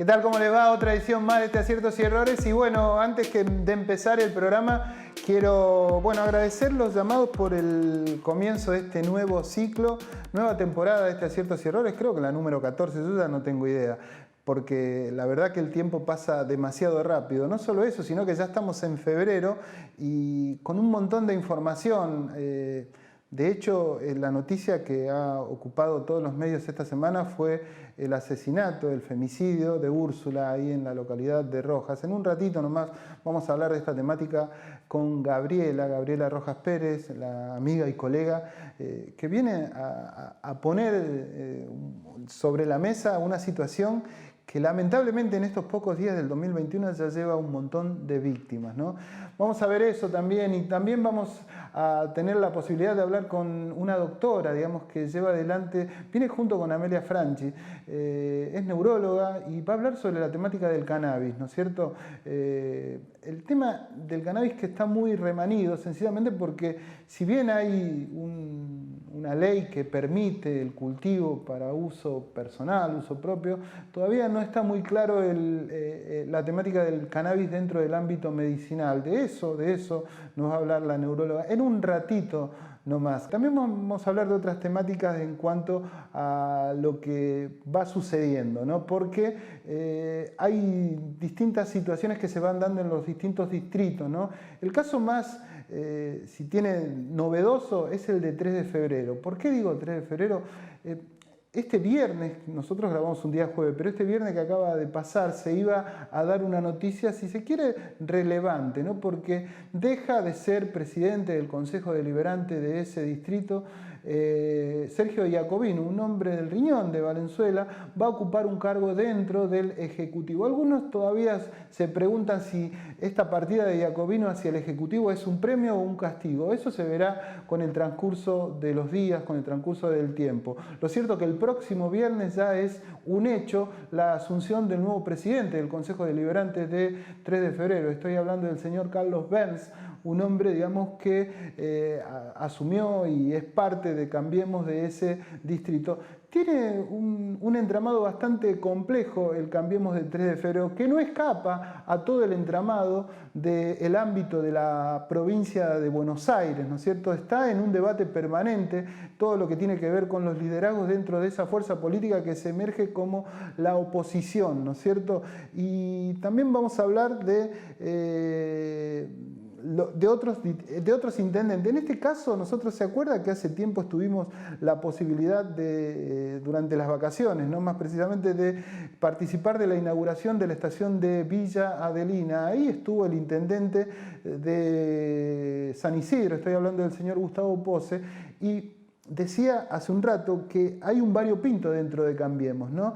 tal? ¿Cómo les va? Otra edición más de Aciertos y Errores. Y bueno, antes de empezar el programa, quiero agradecer los llamados por el comienzo de este nuevo ciclo, nueva temporada de Aciertos y Errores, creo que la número 14, yo ya no tengo idea, porque la verdad que el tiempo pasa demasiado rápido. No solo eso, sino que ya estamos en febrero y con un montón de información. De hecho, la noticia que ha ocupado todos los medios esta semana fue el asesinato, el femicidio de Úrsula, ahí en la localidad de Rojas. En un ratito nomás vamos a hablar de esta temática con Gabriela Rojas Pérez, la amiga y colega, que viene a poner sobre la mesa una situación que lamentablemente en estos pocos días del 2021 ya lleva un montón de víctimas, ¿no? Vamos a ver eso también, y también vamos a tener la posibilidad de hablar con una doctora, digamos, que lleva adelante, viene junto con Amelia Franchi, es neuróloga y va a hablar sobre la temática del cannabis, ¿no es cierto? El tema del cannabis que está muy remanido, sencillamente porque si bien hay una ley que permite el cultivo para uso personal, uso propio, todavía no está muy claro la temática del cannabis dentro del ámbito medicinal. De eso nos va a hablar la neuróloga en un ratito nomás. También vamos a hablar de otras temáticas en cuanto a lo que va sucediendo, ¿no? Porque hay distintas situaciones que se van dando en los distintos distritos, ¿no? El caso más, si tiene novedoso, es el de 3 de febrero. ¿Por qué digo 3 de febrero? Este viernes, nosotros grabamos un día jueves, pero este viernes que acaba de pasar se iba a dar una noticia, si se quiere, relevante, ¿no? Porque deja de ser presidente del Consejo Deliberante de ese distrito, Sergio Iacobino, un hombre del Riñón de Valenzuela, va a ocupar un cargo dentro del Ejecutivo. Algunos todavía se preguntan si esta partida de Iacobino hacia el Ejecutivo es un premio o un castigo. Eso se verá con el transcurso de los días, con el transcurso del tiempo. Lo cierto es que el próximo viernes ya es un hecho la asunción del nuevo presidente del Consejo Deliberante de 3 de febrero. Estoy hablando del señor Carlos Benz, un hombre, digamos, que asumió y es parte de Cambiemos de ese distrito. Tiene un entramado bastante complejo el Cambiemos de 3 de febrero, que no escapa a todo el entramado del ámbito de la provincia de Buenos Aires, ¿no es cierto? Está en un debate permanente todo lo que tiene que ver con los liderazgos dentro de esa fuerza política que se emerge como la oposición, ¿no es cierto? Y también vamos a hablar de otros intendentes. En este caso, nosotros, ¿se acuerda que hace tiempo tuvimos la posibilidad de, durante las vacaciones, ¿no? Más precisamente de participar de la inauguración de la estación de Villa Adelina? Ahí estuvo el intendente de San Isidro, estoy hablando del señor Gustavo Pose, y decía hace un rato que hay un variopinto dentro de Cambiemos, ¿no?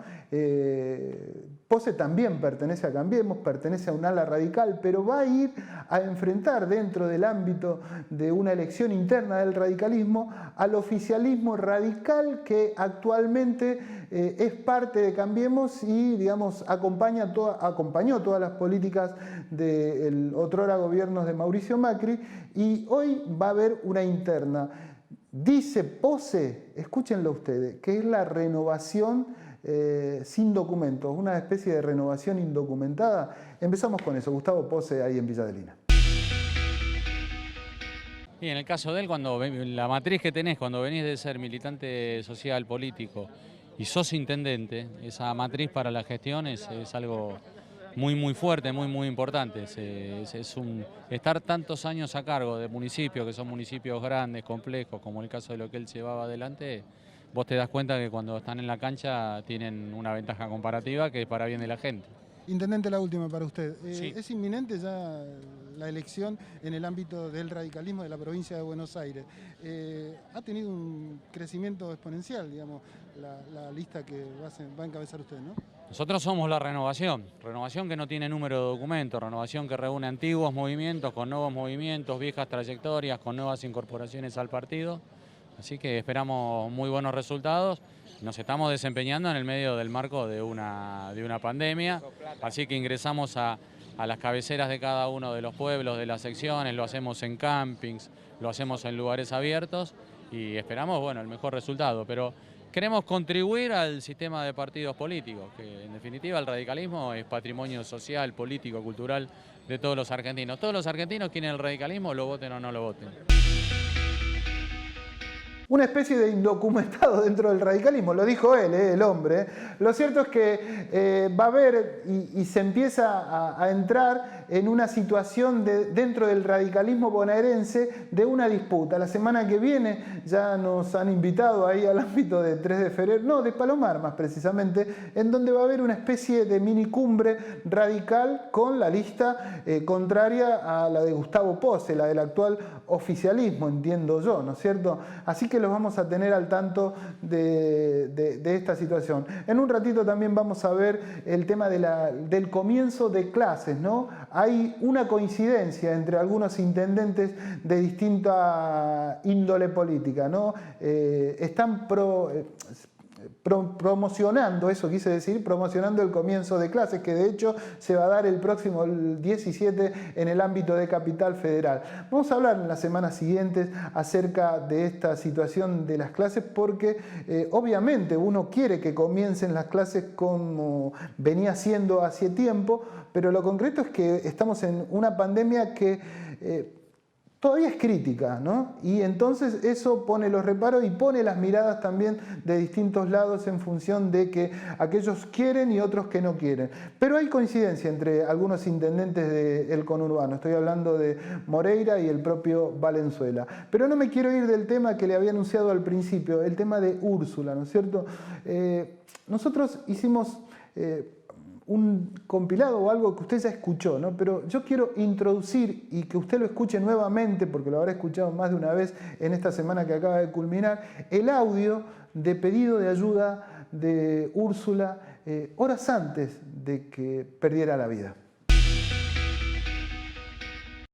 Pose también pertenece a Cambiemos, pertenece a un ala radical, pero va a ir a enfrentar dentro del ámbito de una elección interna del radicalismo al oficialismo radical que actualmente es parte de Cambiemos y, digamos, acompañó todas las políticas del otrora gobierno de Mauricio Macri, y hoy va a haber una interna. Dice Pose, escúchenlo ustedes, que es la renovación sin documentos, una especie de renovación indocumentada. Empezamos con eso. Gustavo Pose, ahí en Villa Adelina. Y en el caso de él, cuando la matriz que tenés cuando venís de ser militante social, político y sos intendente, esa matriz para la gestión es algo muy fuerte, muy importante. Estar tantos años a cargo de municipios que son municipios grandes, complejos, como el caso de lo que él llevaba adelante, vos te das cuenta que cuando están en la cancha tienen una ventaja comparativa que es para bien de la gente. Intendente, la última para usted. Sí. Es inminente ya la elección en el ámbito del radicalismo de la provincia de Buenos Aires. Ha tenido un crecimiento exponencial, digamos, la lista que va a encabezar usted, ¿no? Nosotros somos la renovación que no tiene número de documento, renovación que reúne antiguos movimientos con nuevos movimientos, viejas trayectorias, con nuevas incorporaciones al partido. Así que esperamos muy buenos resultados. Nos estamos desempeñando en el medio del marco de una pandemia, así que ingresamos a las cabeceras de cada uno de los pueblos, de las secciones, lo hacemos en campings, lo hacemos en lugares abiertos y esperamos, bueno, el mejor resultado. Pero queremos contribuir al sistema de partidos políticos, que en definitiva el radicalismo es patrimonio social, político, cultural de todos los argentinos. Todos los argentinos quieren el radicalismo, lo voten o no lo voten. Una especie de indocumentado dentro del radicalismo, lo dijo él, el hombre. Lo cierto es que va a haber y se empieza a entrar en una situación dentro del radicalismo bonaerense de una disputa. La semana que viene ya nos han invitado ahí al ámbito de 3 de febrero, no, de Palomar más precisamente, en donde va a haber una especie de minicumbre radical con la lista contraria a la de Gustavo Posse, la del actual oficialismo, entiendo yo, ¿no es cierto? Así que los vamos a tener al tanto de esta situación. En un ratito también vamos a ver el tema del comienzo de clases, ¿no? Hay una coincidencia entre algunos intendentes de distinta índole política, ¿no? Están promocionando, eso quise decir, promocionando el comienzo de clases, que de hecho se va a dar el próximo 17 en el ámbito de Capital Federal. Vamos a hablar en las semanas siguientes acerca de esta situación de las clases, porque obviamente uno quiere que comiencen las clases como venía siendo hace tiempo, pero lo concreto es que estamos en una pandemia que todavía es crítica, ¿no? Y entonces eso pone los reparos y pone las miradas también de distintos lados en función de que aquellos quieren y otros que no quieren. Pero hay coincidencia entre algunos intendentes del conurbano. Estoy hablando de Moreira y el propio Valenzuela. Pero no me quiero ir del tema que le había anunciado al principio, el tema de Úrsula, ¿no es cierto? Nosotros hicimos un compilado o algo que usted ya escuchó, ¿no? Pero yo quiero introducir y que usted lo escuche nuevamente, porque lo habrá escuchado más de una vez en esta semana que acaba de culminar, el audio de pedido de ayuda de Úrsula horas antes de que perdiera la vida.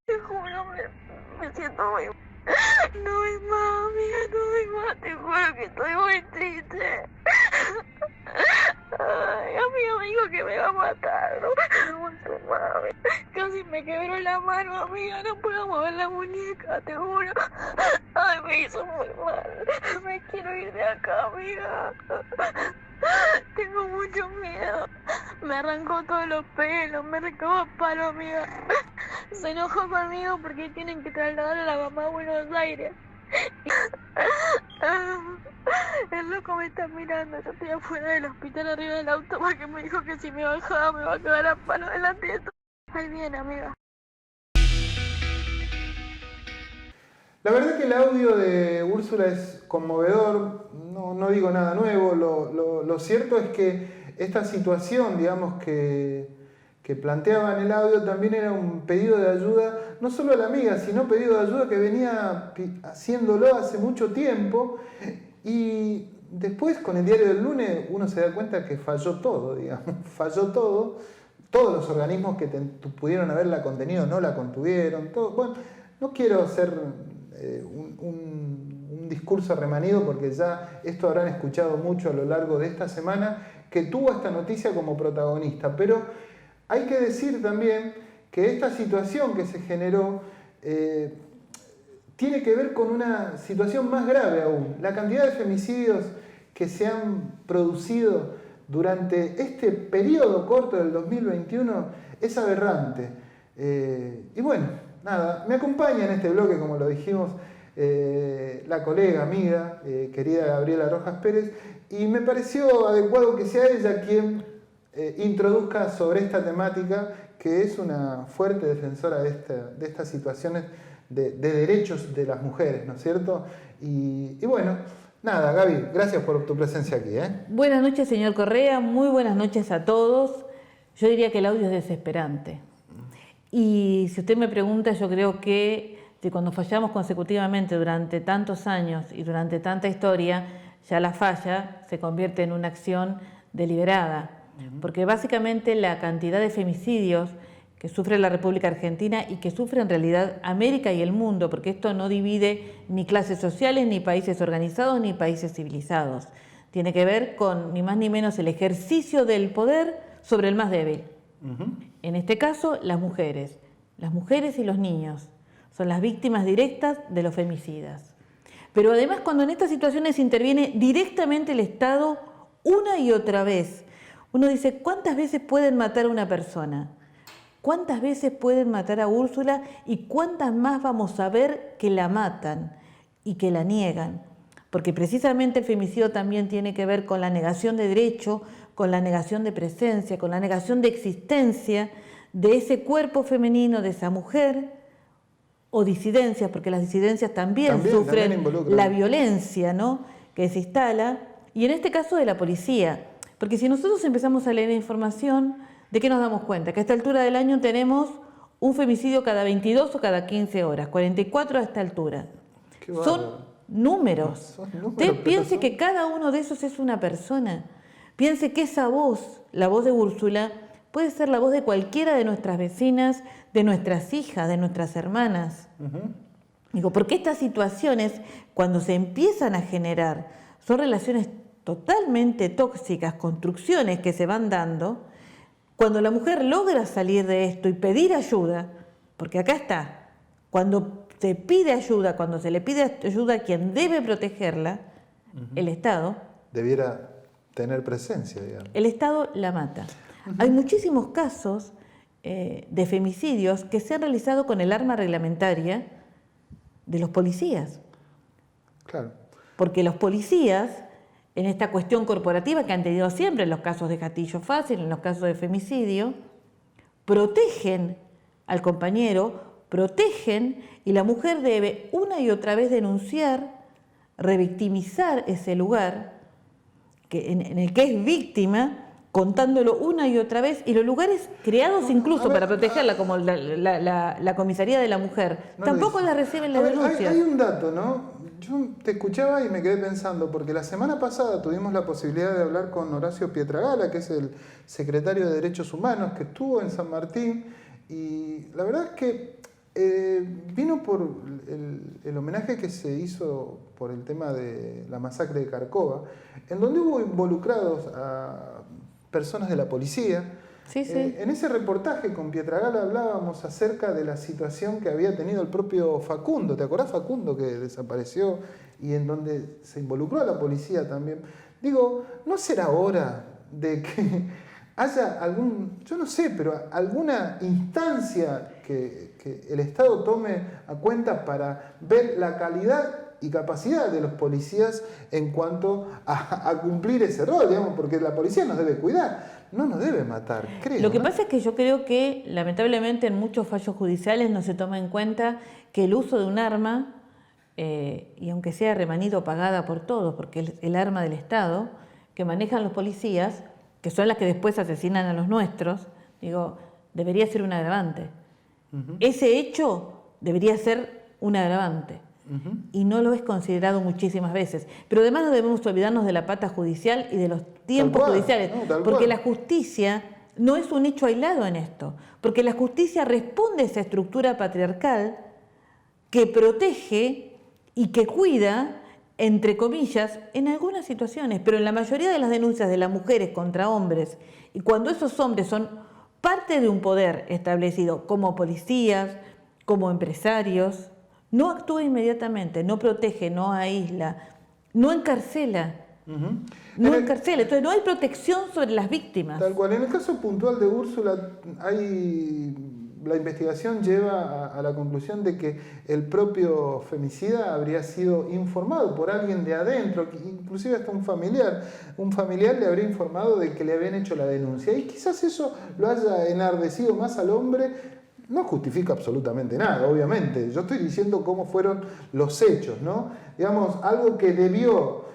Te juro, me siento muy... No voy más, amiga, no voy más, te juro que estoy muy triste. Ay, amiga me dijo que me va a matar, no aguanto más. Casi me quebró la mano, amiga, no puedo mover la muñeca, te juro. Ay, me hizo muy mal, me quiero ir de acá, amiga. Tengo mucho miedo. Me arrancó todos los pelos, me recabó a palo, amiga. Se enojó conmigo porque tienen que trasladar a la mamá a Buenos Aires. El loco me está mirando, yo estoy afuera del hospital arriba del auto porque me dijo que si me bajaba me va a cagar a palo delante de todo. Ahí viene, amiga. La verdad que el audio de Úrsula es conmovedor, no digo nada nuevo, lo cierto es que esta situación, digamos, que planteaba en el audio también era un pedido de ayuda, no solo a la amiga, sino pedido de ayuda que venía haciéndolo hace mucho tiempo, y después con el diario del lunes uno se da cuenta que falló todo, digamos, falló todo, todos los organismos que pudieron haberla contenido no la contuvieron, todo. Bueno, no quiero hacer un discurso remanido porque ya esto habrán escuchado mucho a lo largo de esta semana, que tuvo esta noticia como protagonista, pero hay que decir también que esta situación que se generó tiene que ver con una situación más grave aún. La cantidad de femicidios que se han producido durante este periodo corto del 2021 es aberrante. Y bueno, nada, me acompaña en este bloque, como lo dijimos, la colega, amiga, querida Gabriela Rojas Pérez, y me pareció adecuado que sea ella quien introduzca sobre esta temática, que es una fuerte defensora de estas situaciones de derechos de las mujeres, ¿no es cierto? Y bueno, nada, Gaby, gracias por tu presencia aquí, ¿eh? Buenas noches, señor Correa, muy buenas noches a todos. Yo diría que el audio es desesperante. Y si usted me pregunta, yo creo que cuando fallamos consecutivamente durante tantos años y durante tanta historia, ya la falla se convierte en una acción deliberada. Porque básicamente la cantidad de femicidios que sufre la República Argentina y que sufre en realidad América y el mundo, porque esto no divide ni clases sociales, ni países organizados, ni países civilizados. Tiene que ver con ni más ni menos el ejercicio del poder sobre el más débil. En este caso, las mujeres y los niños son las víctimas directas de los femicidas. Pero además cuando en estas situaciones interviene directamente el Estado una y otra vez, uno dice, ¿cuántas veces pueden matar a una persona? ¿Cuántas veces pueden matar a Úrsula y cuántas más vamos a ver que la matan y que la niegan? Porque precisamente el femicidio también tiene que ver con la negación de derecho, con la negación de presencia, con la negación de existencia de ese cuerpo femenino, de esa mujer, o disidencias, porque las disidencias también sufren la violencia, ¿no?, que se instala, y en este caso de la policía. Porque si nosotros empezamos a leer información, ¿de qué nos damos cuenta? Que a esta altura del año tenemos un femicidio cada 22 o cada 15 horas, 44 a esta altura. Son números. Usted piense que cada uno de esos es una persona. Piense que esa voz, la voz de Úrsula, puede ser la voz de cualquiera de nuestras vecinas, de nuestras hijas, de nuestras hermanas. Digo, porque estas situaciones, cuando se empiezan a generar, son relaciones totalmente tóxicas, construcciones que se van dando. Cuando la mujer logra salir de esto y pedir ayuda, porque acá está, cuando se pide ayuda, cuando se le pide ayuda a quien debe protegerla, el Estado debiera tener presencia, digamos. El Estado la mata. Hay muchísimos casos de femicidios que se han realizado con el arma reglamentaria de los policías. Claro. Porque los policías, en esta cuestión corporativa que han tenido siempre en los casos de gatillo fácil, en los casos de femicidio, protegen al compañero, protegen, y la mujer debe una y otra vez denunciar, revictimizar ese lugar en el que es víctima, contándolo una y otra vez, y los lugares creados incluso para protegerla, como la comisaría de la mujer, tampoco la reciben la denuncia. Hay un dato, ¿no? Yo te escuchaba y me quedé pensando, porque la semana pasada tuvimos la posibilidad de hablar con Horacio Pietragala, que es el secretario de Derechos Humanos, que estuvo en San Martín, y la verdad es que vino por el homenaje que se hizo por el tema de la masacre de Carcova, en donde hubo involucrados a personas de la policía. Sí, sí. En ese reportaje con Pietragala hablábamos acerca de la situación que había tenido el propio Facundo. ¿Te acordás, Facundo, que desapareció y en donde se involucró a la policía también? Digo, ¿no será hora de que haya yo no sé, pero alguna instancia que el Estado tome a cuenta para ver la calidad y capacidad de los policías en cuanto a cumplir ese rol, digamos, porque la policía nos debe cuidar, no nos debe matar, creo. Lo que pasa es que yo creo que, lamentablemente, en muchos fallos judiciales no se toma en cuenta que el uso de un arma, y aunque sea remanido pagada por todos, porque es el arma del Estado, que manejan los policías, que son las que después asesinan a los nuestros, digo, debería ser un agravante. Ese hecho debería ser un agravante. Y no lo es considerado muchísimas veces. Pero además no debemos olvidarnos de la pata judicial y de los tiempos judiciales, porque la justicia no es un hecho aislado en esto, porque la justicia responde a esa estructura patriarcal que protege y que cuida, entre comillas, en algunas situaciones, pero en la mayoría de las denuncias de las mujeres contra hombres, y cuando esos hombres son parte de un poder establecido como policías, como empresarios, no actúa inmediatamente, no protege, no aísla, no encarcela. No encarcela, entonces no hay protección sobre las víctimas. Tal cual. En el caso puntual de Úrsula, la investigación lleva a la conclusión de que el propio femicida habría sido informado por alguien de adentro, inclusive hasta un familiar. Un familiar le habría informado de que le habían hecho la denuncia. Y quizás eso lo haya enardecido más al hombre. No justifica absolutamente nada, obviamente. Yo estoy diciendo cómo fueron los hechos, ¿no? Digamos, algo que debió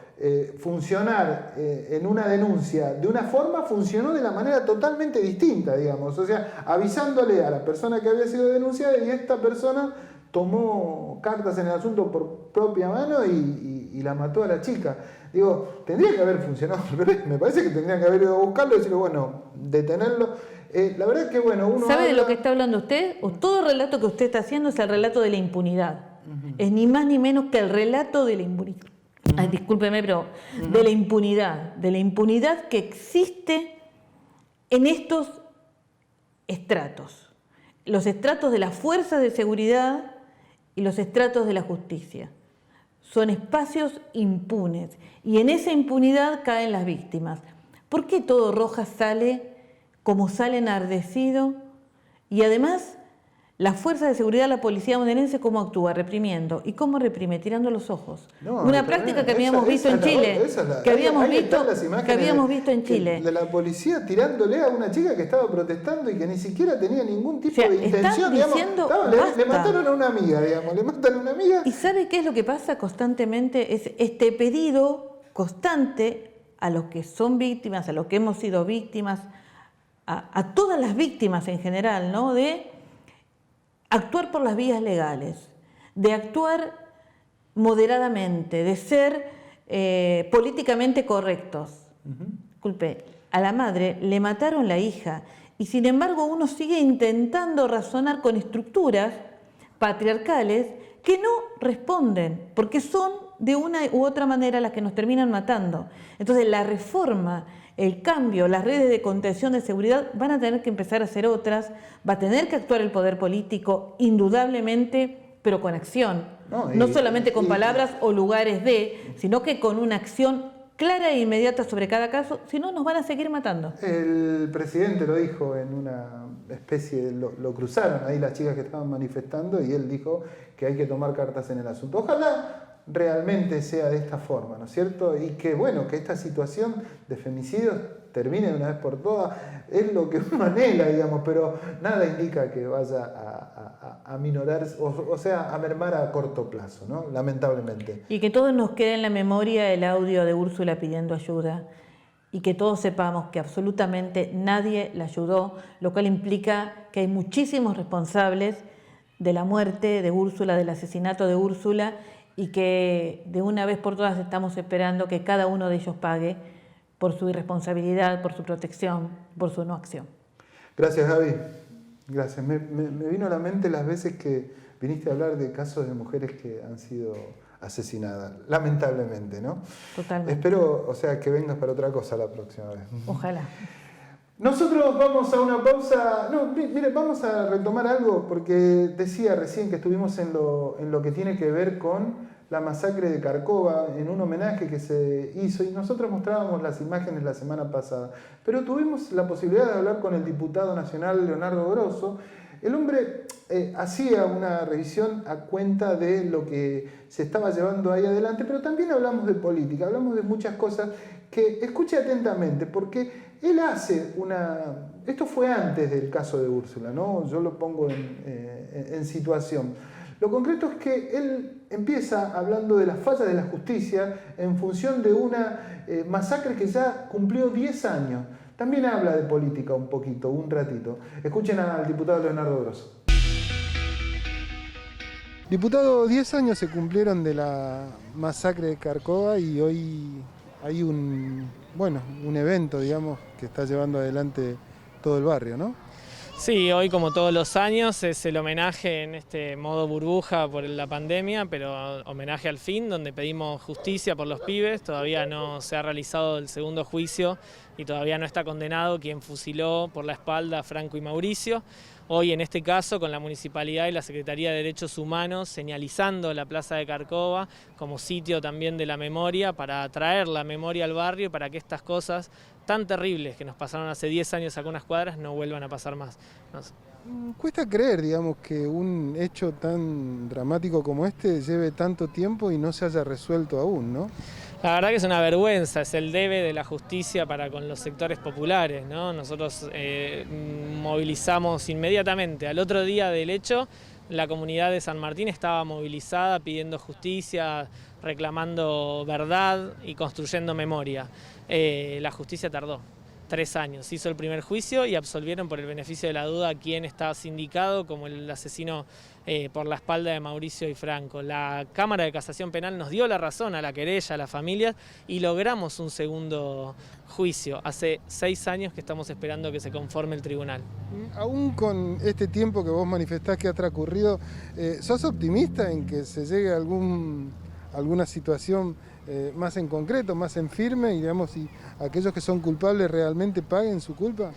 funcionar en una denuncia de una forma, funcionó de la manera totalmente distinta, digamos. O sea, avisándole a la persona que había sido denunciada, y esta persona tomó cartas en el asunto por propia mano y la mató a la chica. Digo, tendría que haber funcionado al revés. Me parece que tendrían que haber ido a buscarlo y decirle, bueno, detenerlo. La verdad es que, bueno, uno ¿sabe de lo que está hablando usted? O todo el relato que usted está haciendo es el relato de la impunidad. Es ni más ni menos que el relato de la impunidad. Ay, discúlpeme, pero de la impunidad que existe en estos estratos. Los estratos de las fuerzas de seguridad y los estratos de la justicia. son espacios impunes y en esa impunidad caen las víctimas. ¿Por qué todo Rojas sale como sale enardecido? Y además, la fuerza de seguridad, la policía bonaerense, ¿cómo actúa? Reprimiendo. ¿Y cómo reprime? Tirando los ojos. No, una práctica que habíamos visto en Chile. Que habíamos visto en Chile. De la policía tirándole a una chica que estaba protestando y que ni siquiera tenía ningún tipo de intención. Digamos, le mataron a una amiga, digamos. Le matan a una amiga. ¿Y sabe qué es lo que pasa constantemente? Es este pedido constante a los que son víctimas, a los que hemos sido víctimas, a todas las víctimas en general, ¿no? De actuar por las vías legales, de actuar moderadamente, de ser políticamente correctos. Disculpe, a la madre le mataron la hija y sin embargo uno sigue intentando razonar con estructuras patriarcales que no responden, porque son de una u otra manera las que nos terminan matando. Entonces la reforma, el cambio, las redes de contención de seguridad van a tener que empezar a ser otras, va a tener que actuar el poder político, indudablemente, pero con acción. No solamente con palabras o lugares sino que con una acción clara e inmediata sobre cada caso, si no nos van a seguir matando. El presidente lo dijo en una especie, lo cruzaron ahí las chicas que estaban manifestando y él dijo que hay que tomar cartas en el asunto. Ojalá realmente sea de esta forma, ¿no es cierto? Y que, bueno, que esta situación de femicidios termine de una vez por todas, es lo que uno anhela, digamos, pero nada indica que vaya a minorar, o sea, a mermar a corto plazo, ¿no? Lamentablemente. Y que todos nos quede en la memoria el audio de Úrsula pidiendo ayuda y que todos sepamos que absolutamente nadie la ayudó, lo cual implica que hay muchísimos responsables de la muerte de Úrsula, del asesinato de Úrsula, y que de una vez por todas estamos esperando que cada uno de ellos pague por su irresponsabilidad, por su protección, por su no acción. Gracias, Gaby. Gracias. Me vino a la mente las veces que viniste a hablar de casos de mujeres que han sido asesinadas, lamentablemente, ¿no? Totalmente. Espero, o sea, que vengas para otra cosa la próxima vez. Ojalá. Nosotros vamos a una pausa. No, mire, vamos a retomar algo, porque decía recién que estuvimos en lo que tiene que ver con la masacre de Carcova, en un homenaje que se hizo, y nosotros mostrábamos las imágenes la semana pasada. Pero tuvimos la posibilidad de hablar con el diputado nacional Leonardo Grosso. El hombre hacía una revisión a cuenta de lo que se estaba llevando ahí adelante, pero también hablamos de política, hablamos de muchas cosas que escuche atentamente, porque él hace esto fue antes del caso de Úrsula, ¿no? Yo lo pongo en situación. Lo concreto es que él empieza hablando de las fallas de la justicia en función de una masacre que ya cumplió 10 años. También habla de política un poquito, un ratito. Escuchen al diputado Leonardo Grosso. Diputado, 10 años se cumplieron de la masacre de Carcova y hoy hay un evento, digamos, que está llevando adelante todo el barrio, ¿no? Sí, hoy como todos los años es el homenaje en este modo burbuja por la pandemia, pero homenaje al fin, donde pedimos justicia por los pibes. Todavía no se ha realizado el segundo juicio y todavía no está condenado quien fusiló por la espalda a Franco y Mauricio. Hoy en este caso con la Municipalidad y la Secretaría de Derechos Humanos señalizando la Plaza de Carcova como sitio también de la memoria para traer la memoria al barrio para que estas cosas tan terribles que nos pasaron hace 10 años acá unas cuadras no vuelvan a pasar más. No sé. Cuesta creer, digamos, que un hecho tan dramático como este lleve tanto tiempo y no se haya resuelto aún, ¿no? La verdad que es una vergüenza, es el debe de la justicia para con los sectores populares, ¿no? Nosotros movilizamos inmediatamente. Al otro día del hecho, la comunidad de San Martín estaba movilizada pidiendo justicia, reclamando verdad y construyendo memoria. La justicia tardó 3 años. Hizo el primer juicio y absolvieron por el beneficio de la duda a quien estaba sindicado como el asesino por la espalda de Mauricio y Franco. La Cámara de Casación Penal nos dio la razón a la querella, a las familias, y logramos un segundo juicio. Hace 6 años que estamos esperando que se conforme el tribunal. Aún con este tiempo que vos manifestás que ha transcurrido, ¿sos optimista en que se llegue a alguna situación más en concreto, más en firme, y digamos, si aquellos que son culpables realmente paguen su culpa?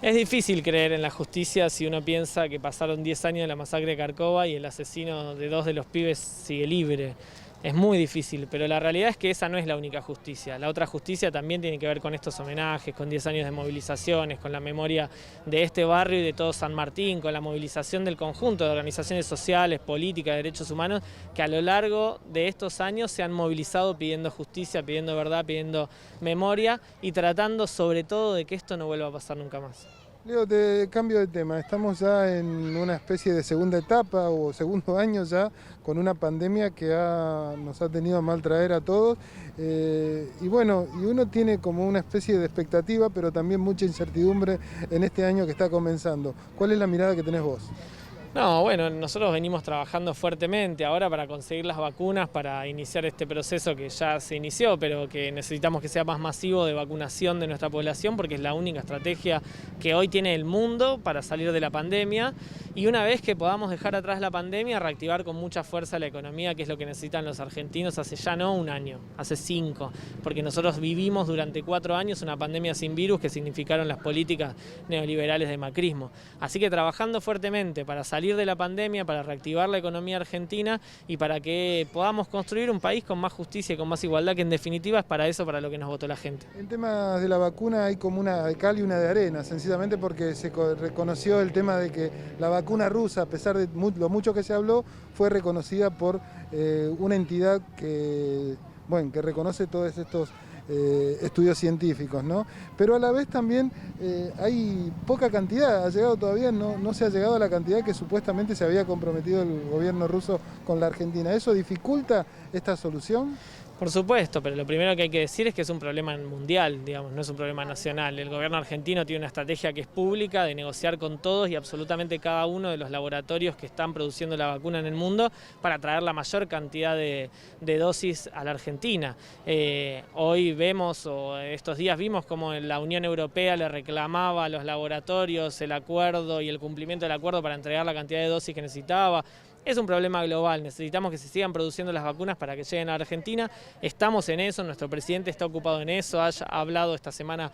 Es difícil creer en la justicia si uno piensa que pasaron 10 años de la masacre de Carcova y el asesino de 2 de los pibes sigue libre. Es muy difícil, pero la realidad es que esa no es la única justicia. La otra justicia también tiene que ver con estos homenajes, con 10 años de movilizaciones, con la memoria de este barrio y de todo San Martín, con la movilización del conjunto de organizaciones sociales, políticas, derechos humanos, que a lo largo de estos años se han movilizado pidiendo justicia, pidiendo verdad, pidiendo memoria y tratando sobre todo de que esto no vuelva a pasar nunca más. Leo, te cambio de tema. Estamos ya en una especie de segunda etapa o segundo año ya con una pandemia que nos ha tenido a mal traer a todos. Y bueno, y uno tiene como una especie de expectativa, pero también mucha incertidumbre en este año que está comenzando. ¿Cuál es la mirada que tenés vos? No, bueno, nosotros venimos trabajando fuertemente ahora para conseguir las vacunas, para iniciar este proceso que ya se inició, pero que necesitamos que sea más masivo de vacunación de nuestra población, porque es la única estrategia que hoy tiene el mundo para salir de la pandemia. Y una vez que podamos dejar atrás la pandemia, reactivar con mucha fuerza la economía, que es lo que necesitan los argentinos hace ya no un año, hace 5, porque nosotros vivimos durante 4 años una pandemia sin virus que significaron las políticas neoliberales de macrismo. Así que trabajando fuertemente para salir de la pandemia, para reactivar la economía argentina y para que podamos construir un país con más justicia y con más igualdad, que en definitiva es para eso, para lo que nos votó la gente. En temas de la vacuna hay como una de cal y una de arena, sencillamente porque se reconoció el tema de que la vacuna rusa, a pesar de lo mucho que se habló, fue reconocida por una entidad que reconoce todos estos estudios científicos, ¿no? Pero a la vez también hay poca cantidad, no se ha llegado a la cantidad que supuestamente se había comprometido el gobierno ruso con la Argentina. ¿Eso dificulta esta solución? Por supuesto, pero lo primero que hay que decir es que es un problema mundial, digamos, no es un problema nacional. El gobierno argentino tiene una estrategia que es pública de negociar con todos y absolutamente cada uno de los laboratorios que están produciendo la vacuna en el mundo para traer la mayor cantidad de dosis a la Argentina. Hoy vemos, o estos días vimos, como la Unión Europea le reclamaba a los laboratorios el acuerdo y el cumplimiento del acuerdo para entregar la cantidad de dosis que necesitaba. Es un problema global, necesitamos que se sigan produciendo las vacunas para que lleguen a Argentina. Estamos en eso, nuestro presidente está ocupado en eso, ha hablado esta semana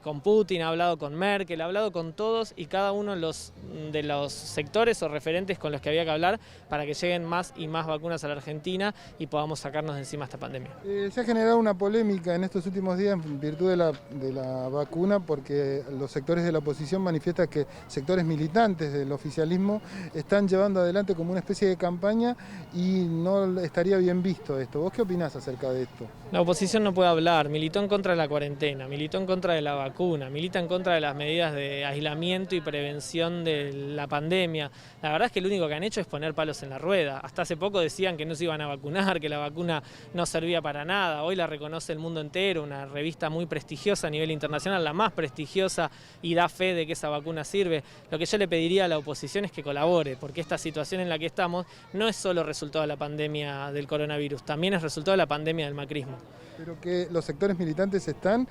con Putin, ha hablado con Merkel, ha hablado con todos y cada uno de los sectores o referentes con los que había que hablar para que lleguen más y más vacunas a la Argentina y podamos sacarnos de encima esta pandemia. Se ha generado una polémica en estos últimos días en virtud de la vacuna, porque los sectores de la oposición manifiestan que sectores militantes del oficialismo están llevando adelante como una especie de campaña y no estaría bien visto esto. ¿Vos qué opinás acerca de esto? La oposición no puede hablar, militó en contra de la cuarentena, militó en contra de la vacuna, milita en contra de las medidas de aislamiento y prevención de la pandemia. La verdad es que lo único que han hecho es poner palos en la rueda. Hasta hace poco decían que no se iban a vacunar, que la vacuna no servía para nada. Hoy la reconoce el mundo entero, una revista muy prestigiosa a nivel internacional, la más prestigiosa, y da fe de que esa vacuna sirve. Lo que yo le pediría a la oposición es que colabore, porque esta situación en la que estamos no es solo resultado de la pandemia del coronavirus, también es resultado de la pandemia del macrismo. Pero que los sectores militantes están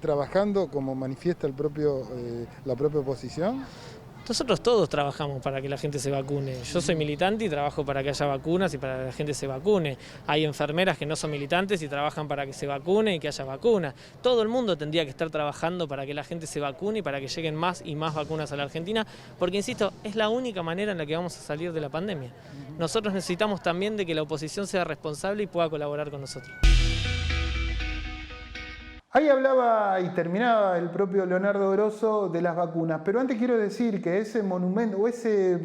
trabajando como manifiesta la propia oposición. Nosotros todos trabajamos para que la gente se vacune. Yo soy militante y trabajo para que haya vacunas y para que la gente se vacune. Hay enfermeras que no son militantes y trabajan para que se vacune y que haya vacunas. Todo el mundo tendría que estar trabajando para que la gente se vacune y para que lleguen más y más vacunas a la Argentina, porque, insisto, es la única manera en la que vamos a salir de la pandemia. Nosotros necesitamos también de que la oposición sea responsable y pueda colaborar con nosotros. Ahí hablaba y terminaba el propio Leonardo Grosso de las vacunas, pero antes quiero decir que ese monumento o ese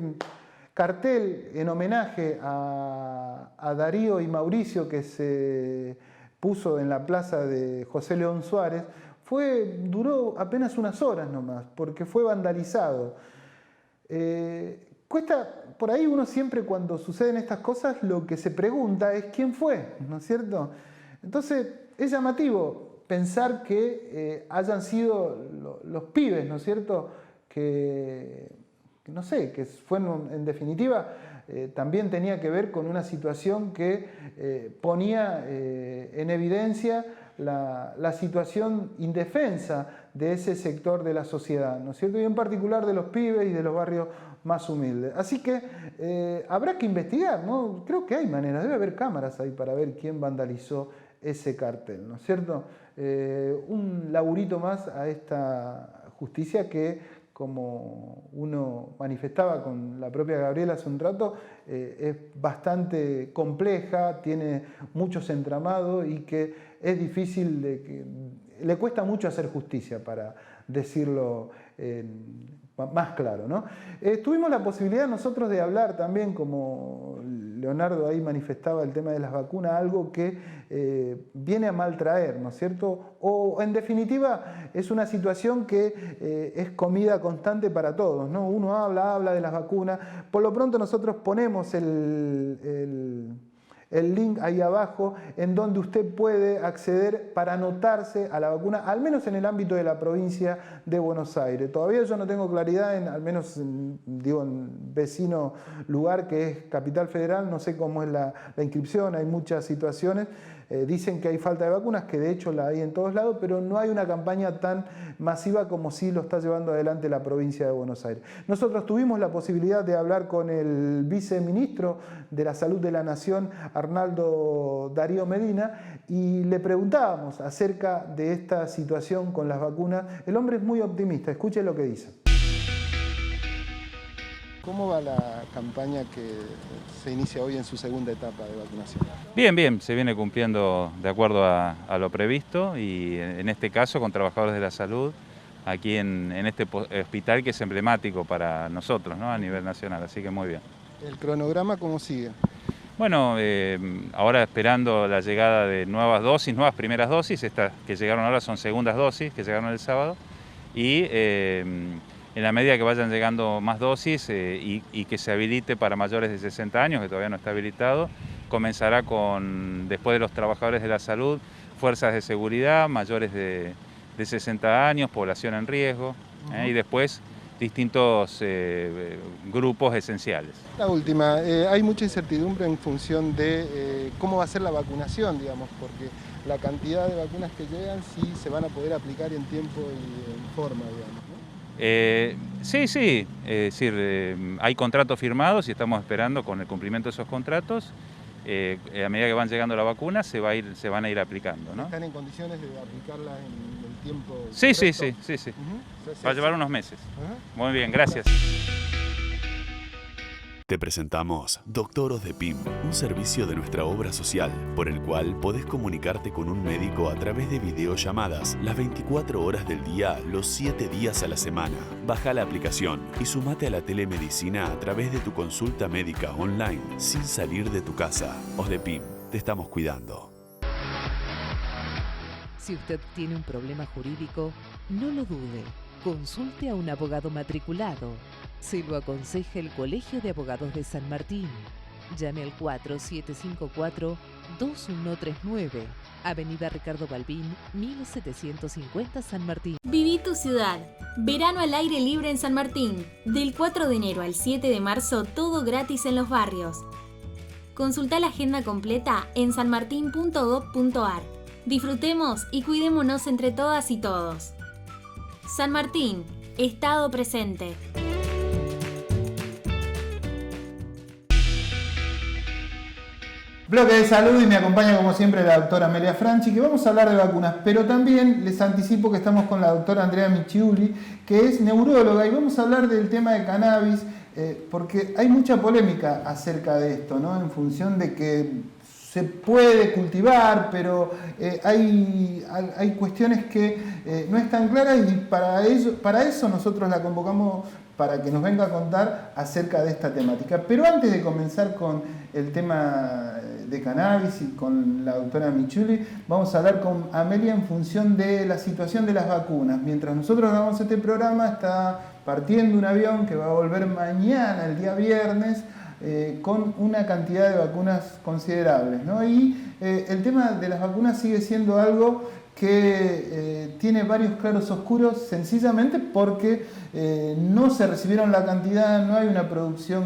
cartel en homenaje a Darío y Mauricio que se puso en la plaza de José León Suárez duró apenas unas horas nomás, porque fue vandalizado. Por ahí uno siempre, cuando suceden estas cosas, lo que se pregunta es quién fue, ¿no es cierto? Entonces es llamativo pensar que hayan sido los pibes, ¿no es cierto?, que no sé, que fueron, en definitiva, también tenía que ver con una situación que ponía en evidencia la situación indefensa de ese sector de la sociedad, ¿no es cierto?, y en particular de los pibes y de los barrios más humildes. Así que habrá que investigar, ¿no? Creo que hay maneras, debe haber cámaras ahí para ver quién vandalizó ese cartel, ¿no es cierto? Un laburito más a esta justicia que, como uno manifestaba con la propia Gabriela hace un rato, es bastante compleja, tiene muchos entramados y que es difícil, le cuesta mucho hacer justicia, para decirlo más claro, ¿no? Tuvimos la posibilidad nosotros de hablar también, como Leonardo ahí manifestaba, el tema de las vacunas, algo que viene a maltraer, ¿no es cierto? O en definitiva es una situación que es comida constante para todos, ¿no? Uno habla de las vacunas, por lo pronto nosotros ponemos el link ahí abajo en donde usted puede acceder para anotarse a la vacuna, al menos en el ámbito de la provincia de Buenos Aires. Todavía yo no tengo claridad, al menos en vecino lugar que es Capital Federal, no sé cómo es la inscripción, hay muchas situaciones. Dicen que hay falta de vacunas, que de hecho la hay en todos lados, pero no hay una campaña tan masiva como sí lo está llevando adelante la provincia de Buenos Aires. Nosotros tuvimos la posibilidad de hablar con el viceministro de la Salud de la Nación, Arnaldo Darío Medina, y le preguntábamos acerca de esta situación con las vacunas. El hombre es muy optimista, escuche lo que dice. ¿Cómo va la campaña que se inicia hoy en su segunda etapa de vacunación? Bien, se viene cumpliendo de acuerdo a lo previsto y en este caso con trabajadores de la salud aquí en este hospital que es emblemático para nosotros, ¿no? A nivel nacional, así que muy bien. ¿El cronograma cómo sigue? Bueno, ahora esperando la llegada de nuevas primeras dosis, estas que llegaron ahora son segundas dosis que llegaron el sábado y en la medida que vayan llegando más dosis y que se habilite para mayores de 60 años, que todavía no está habilitado, comenzará después de los trabajadores de la salud, fuerzas de seguridad, mayores de 60 años, población en riesgo, y después distintos grupos esenciales. La última, hay mucha incertidumbre en función de cómo va a ser la vacunación, digamos, porque la cantidad de vacunas que llegan sí se van a poder aplicar en tiempo y en forma, digamos, ¿no? Sí, es decir, hay contratos firmados y estamos esperando con el cumplimiento de esos contratos. A medida que van llegando la vacuna se van a ir aplicando, ¿no? ¿Están en condiciones de aplicarla en el tiempo correcto? Sí. Va a llevar unos meses. Muy bien, gracias. Te presentamos Doctoros de PIM, un servicio de nuestra obra social, por el cual podés comunicarte con un médico a través de videollamadas las 24 horas del día, los 7 días a la semana. Baja la aplicación y sumate a la telemedicina a través de tu consulta médica online, sin salir de tu casa. OSDEPIM, te estamos cuidando. Si usted tiene un problema jurídico, no lo dude. Consulte a un abogado matriculado. Se lo aconseja el Colegio de Abogados de San Martín. Llame al 4754-2139, Avenida Ricardo Balbín, 1750 San Martín. Viví tu ciudad. Verano al aire libre en San Martín. Del 4 de enero al 7 de marzo, todo gratis en los barrios. Consulta la agenda completa en sanmartin.gov.ar. Disfrutemos y cuidémonos entre todas y todos. San Martín, Estado presente. Bloque de salud y me acompaña como siempre la doctora Amelia Franchi, que vamos a hablar de vacunas, pero también les anticipo que estamos con la doctora Andrea Michiuli, que es neuróloga, y vamos a hablar del tema de cannabis, porque hay mucha polémica acerca de esto, ¿no? En función de que se puede cultivar, pero hay cuestiones que no están claras y para eso nosotros la convocamos para que nos venga a contar acerca de esta temática. Pero antes de comenzar con el tema de cannabis y con la doctora Michiuli, vamos a hablar con Amelia en función de la situación de las vacunas. Mientras nosotros grabamos este programa, está partiendo un avión que va a volver mañana, el día viernes, con una cantidad de vacunas considerables, ¿no? Y el tema de las vacunas sigue siendo algo que tiene varios claros oscuros, sencillamente porque no se recibieron la cantidad, no hay una producción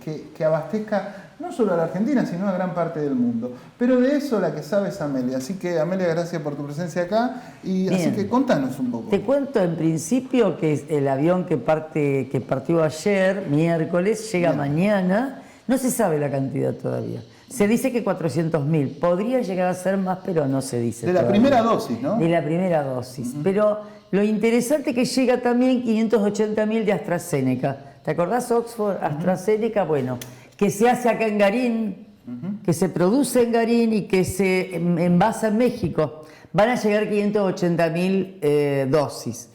que abastezca no solo a la Argentina, sino a gran parte del mundo. Pero de eso la que sabe es Amelia. Así que, Amelia, gracias por tu presencia acá. Y bien, así que contanos un poco. Te cuento en principio que el avión que partió ayer, miércoles, llega mañana. No se sabe la cantidad todavía. Se dice que 400.000. Podría llegar a ser más, pero no se dice de la todavía. Primera dosis, ¿no? De la primera dosis. Pero lo interesante es que llega también 580.000 de AstraZeneca. ¿Te acordás Oxford, AstraZeneca? Bueno, que se hace acá en Garín, que se produce en Garín y que se envasa en México. Van a llegar 580.000 dosis.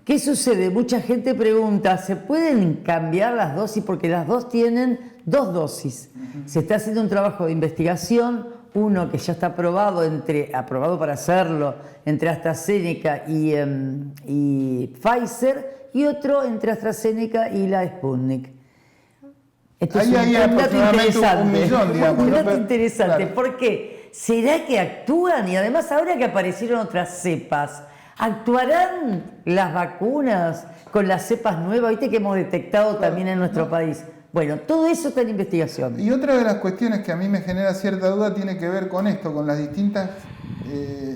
¿Qué sucede? Mucha gente pregunta, ¿se pueden cambiar las dosis? Porque las dos tienen 2 dosis. Se está haciendo un trabajo de investigación, uno que ya está aprobado para hacerlo entre AstraZeneca y Pfizer, y otro entre AstraZeneca y la Sputnik. Esto es un dato interesante. Un millón, digamos, un ¿no? dato interesante. Claro. ¿Por qué? ¿Será que actúan? Y además ahora que aparecieron otras cepas, ¿actuarán las vacunas con las cepas nuevas? Viste que hemos detectado también en nuestro país. Bueno, todo eso está en investigación. Y otra de las cuestiones que a mí me genera cierta duda tiene que ver con esto, con las distintas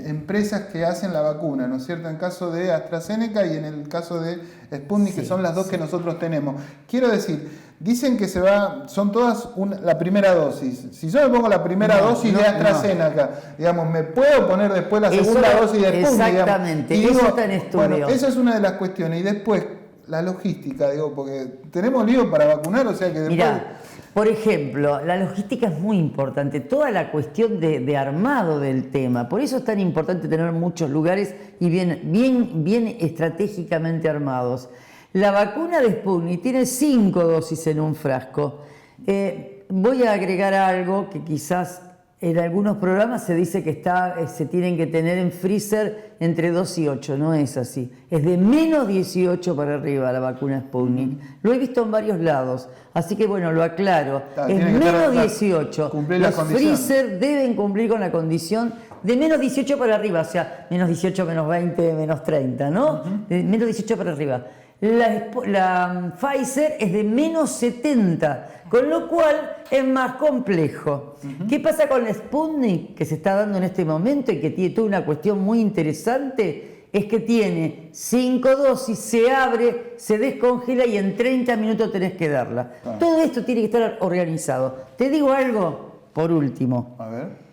empresas que hacen la vacuna, ¿no es cierto? En el caso de AstraZeneca y en el caso de Sputnik, que son las dos que nosotros tenemos. Quiero decir, dicen que son todas la primera dosis. Si yo me pongo la primera dosis de AstraZeneca, digamos, ¿me puedo poner después la segunda dosis de Sputnik? Exactamente, digamos? eso está en estudio. Bueno, esa es una de las cuestiones. Y después, la logística, digo, porque tenemos lío para vacunar, o sea que después... Mirá, por ejemplo, la logística es muy importante, toda la cuestión de armado del tema. Por eso es tan importante tener muchos lugares y bien estratégicamente armados. La vacuna de Sputnik tiene 5 dosis en un frasco. Voy a agregar algo que quizás en algunos programas se dice que se tienen que tener en freezer entre 2 y 8. No es así. Es de menos 18 para arriba la vacuna Sputnik. Lo he visto en varios lados. Así que bueno, lo aclaro. Es menos 18. Los freezer deben cumplir con la condición de menos 18 para arriba. O sea, menos 18, menos 20, menos 30, ¿no? De menos 18 para arriba. La Pfizer es de menos 70, con lo cual es más complejo. ¿Qué pasa con la Sputnik, que se está dando en este momento y que tiene toda una cuestión muy interesante? Es que tiene 5 dosis, se abre, se descongela y en 30 minutos tenés que darla. Todo esto tiene que estar organizado. Te digo algo, por último. A ver.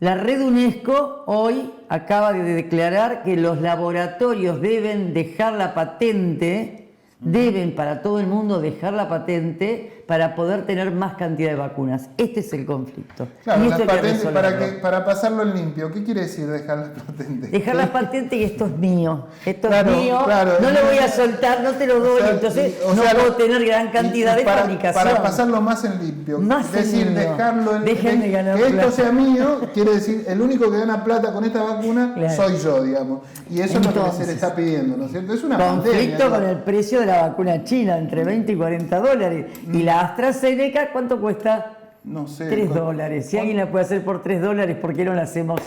La red UNESCO hoy acaba de declarar que los laboratorios deben dejar la patente, deben para todo el mundo dejar la patente para poder tener más cantidad de vacunas. Este es el conflicto. Claro, y las esto hay que patentes resolverlo. para pasarlo en limpio. ¿Qué quiere decir dejar las patentes? Dejar la patente y esto es mío. Esto Claro, es mío, claro. no lo voy a soltar, no te lo doy, O sea, entonces o no sea, puedo tener gran cantidad de fabricación. Para pasarlo más en limpio. Más es decir, en limpio. dejarlo en Dejen de ganar que esto plata. sea mío, quiere decir, el único que gana plata con esta vacuna soy yo, digamos. Y eso es lo que se le está pidiendo, ¿no es cierto? Es una conflicto pandemia, con el precio de la vacuna china, entre 20 y 40 dólares. Y la AstraZeneca, ¿cuánto cuesta? No sé. 3 dólares. Si alguien la puede hacer por 3 dólares, ¿por qué no la hacemos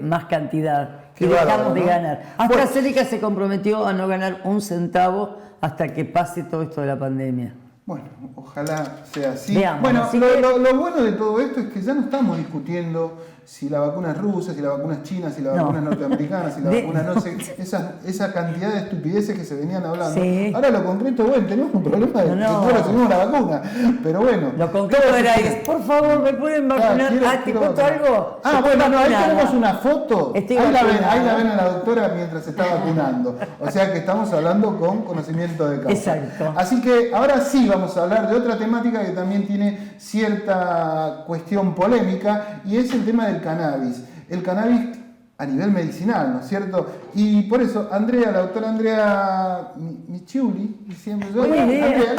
más cantidad? Y dejamos de ganar. AstraZeneca se comprometió a no ganar un centavo hasta que pase todo esto de la pandemia. Bueno, ojalá sea así. Veamos, bueno, así lo bueno de todo esto es que ya no estamos discutiendo si la vacuna es rusa, si la vacuna es china, si la vacuna es norteamericana, si la vacuna no sé, esa cantidad de estupideces que se venían hablando. Sí. Ahora lo concreto, bueno, tenemos un problema de que no recibimos la vacuna, pero bueno. Lo concreto era ir, por favor, ¿me pueden vacunar? ¿Te cuento algo? Bueno, ahí tenemos una foto. Estoy Ahí la vacunada. ven a la doctora mientras se está vacunando. O sea que estamos hablando con conocimiento de causa. Exacto. Así que ahora sí vamos a hablar de otra temática que también tiene cierta cuestión polémica y es el tema del cannabis. El cannabis a nivel medicinal, ¿no es cierto? Y por eso, Andrea, la doctora Andrea Michiuli, siempre yo. Andrea.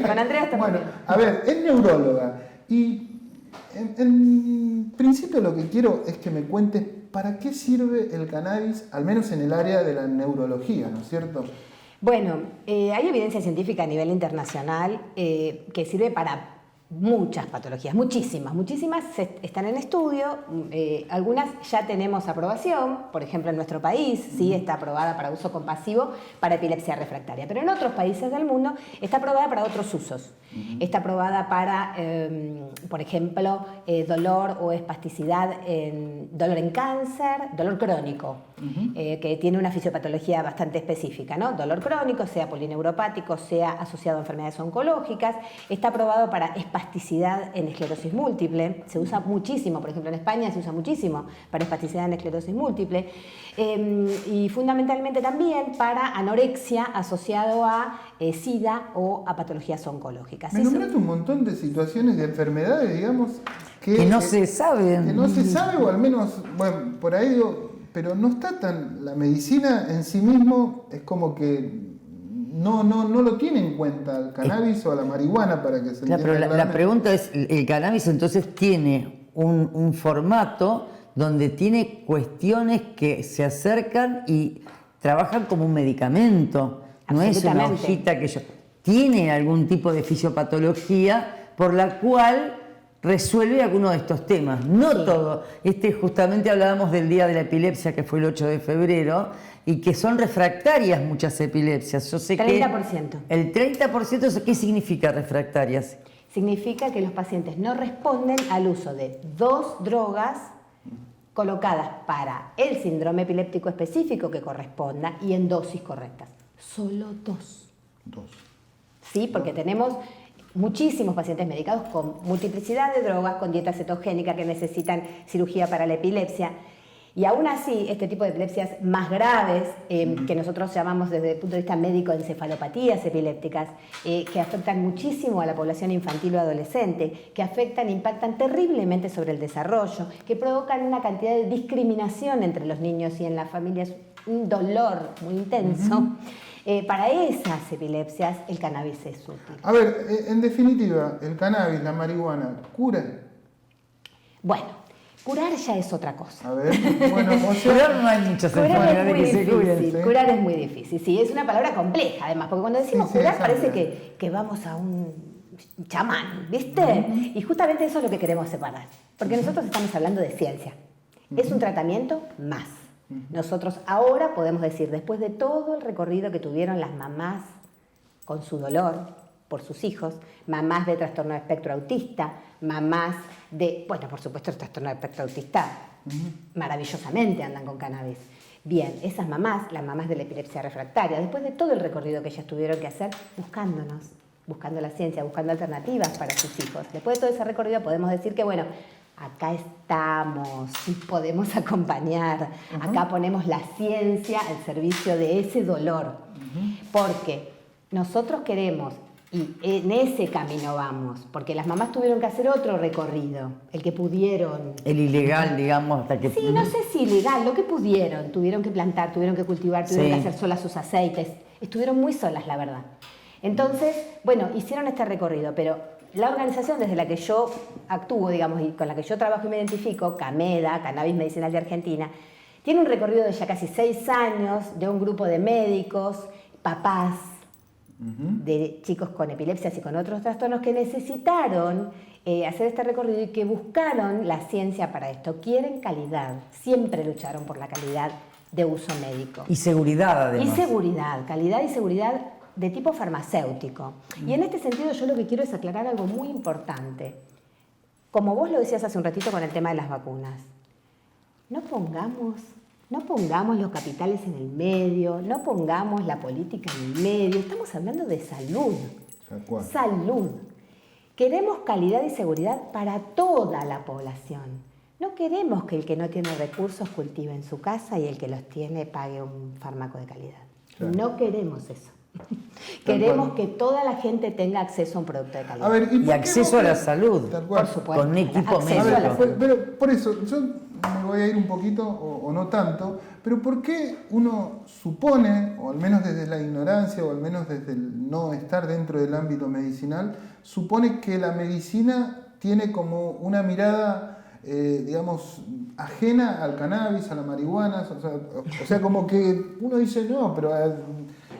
Con Andrea está muy Bueno, bien. a ver, es neuróloga y en principio lo que quiero es que me cuentes para qué sirve el cannabis, al menos en el área de la neurología, ¿no es cierto? Bueno, hay evidencia científica a nivel internacional que sirve para muchas patologías, muchísimas están en estudio, algunas ya tenemos aprobación, por ejemplo en nuestro país sí está aprobada para uso compasivo para epilepsia refractaria, pero en otros países del mundo está aprobada para otros usos. Está aprobada para, por ejemplo, dolor o espasticidad, dolor en cáncer, dolor crónico, que tiene una fisiopatología bastante específica, ¿no? Dolor crónico, sea polineuropático, sea asociado a enfermedades oncológicas. Está aprobado para espasticidad espasticidad en esclerosis múltiple. Se usa muchísimo, por ejemplo en España se usa muchísimo para espasticidad en esclerosis múltiple. Y fundamentalmente también para anorexia asociado a SIDA o a patologías oncológicas. Me nombraste un montón de situaciones de enfermedades, digamos, que no se saben. Que no se sabe, o al menos, bueno, por ahí digo, pero no está tan... La medicina en sí mismo es como que no lo tiene en cuenta el cannabis o la marihuana para que se entienda. Pero la pregunta es, el cannabis entonces tiene un formato donde tiene cuestiones que se acercan y trabajan como un medicamento. No es una hojita que yo... Tiene algún tipo de fisiopatología por la cual resuelve alguno de estos temas. No todo. Justamente hablábamos del Día de la Epilepsia, que fue el 8 de febrero, y que son refractarias muchas epilepsias. Yo sé 30%. El 30%, ¿qué significa refractarias? Significa que los pacientes no responden al uso de 2 drogas colocadas para el síndrome epiléptico específico que corresponda y en dosis correctas. Solo 2. Sí, porque tenemos muchísimos pacientes medicados con multiplicidad de drogas, con dieta cetogénica que necesitan cirugía para la epilepsia. Y aún así, este tipo de epilepsias más graves, que nosotros llamamos desde el punto de vista médico encefalopatías epilépticas, que afectan muchísimo a la población infantil o adolescente, que impactan terriblemente sobre el desarrollo, que provocan una cantidad de discriminación entre los niños y en las familias, un dolor muy intenso. Para esas epilepsias, el cannabis es útil. A ver, en definitiva, ¿el cannabis, la marihuana, cura? Bueno, curar ya es otra cosa. A ver, bueno, curar no hay muchas enfermedades que se curen. ¿Sí? Curar es muy difícil, sí, es una palabra compleja además, porque cuando decimos curar parece que vamos a un chamán, ¿viste? Y justamente eso es lo que queremos separar, porque nosotros estamos hablando de ciencia. Es un tratamiento más. Nosotros ahora podemos decir, después de todo el recorrido que tuvieron las mamás con su dolor por sus hijos, mamás de trastorno de espectro autista, mamás de, bueno, por supuesto el trastorno de espectro autista, maravillosamente andan con cannabis. Bien, esas mamás, las mamás de la epilepsia refractaria, después de todo el recorrido que ellas tuvieron que hacer, buscándonos, buscando la ciencia, buscando alternativas para sus hijos. Después de todo ese recorrido podemos decir que, bueno, acá estamos, podemos acompañar, acá ponemos la ciencia al servicio de ese dolor, porque nosotros queremos, y en ese camino vamos, porque las mamás tuvieron que hacer otro recorrido, el que pudieron. El ilegal, digamos, hasta que... Sí, no sé si ilegal, lo que pudieron, tuvieron que plantar, tuvieron que cultivar, tuvieron que hacer solas sus aceites, estuvieron muy solas, la verdad. Entonces, bueno, hicieron este recorrido, pero la organización desde la que yo actúo, digamos, y con la que yo trabajo y me identifico, CAMEDA, Cannabis Medicinal de Argentina, tiene un recorrido de ya casi 6 años de un grupo de médicos, papás de chicos con epilepsias y con otros trastornos que necesitaron hacer este recorrido y que buscaron la ciencia para esto. Quieren calidad, siempre lucharon por la calidad de uso médico. Y seguridad, además. Y seguridad, calidad y seguridad de tipo farmacéutico. Y en este sentido yo lo que quiero es aclarar algo muy importante. Como vos lo decías hace un ratito con el tema de las vacunas, no pongamos los capitales en el medio, no pongamos la política en el medio, estamos hablando de salud. Salud. Queremos calidad y seguridad para toda la población. No queremos que el que no tiene recursos cultive en su casa y el que los tiene pague un fármaco de calidad. No queremos eso. Queremos que toda la gente tenga acceso a un producto de calidad. A ver, y acceso a la salud, por supuesto, con un equipo médico. Pero por eso, yo me voy a ir un poquito, o no tanto, pero ¿por qué uno supone, o al menos desde la ignorancia, o al menos desde el no estar dentro del ámbito medicinal, supone que la medicina tiene como una mirada, digamos, ajena al cannabis, a la marihuana? O sea, como que uno dice, no, pero...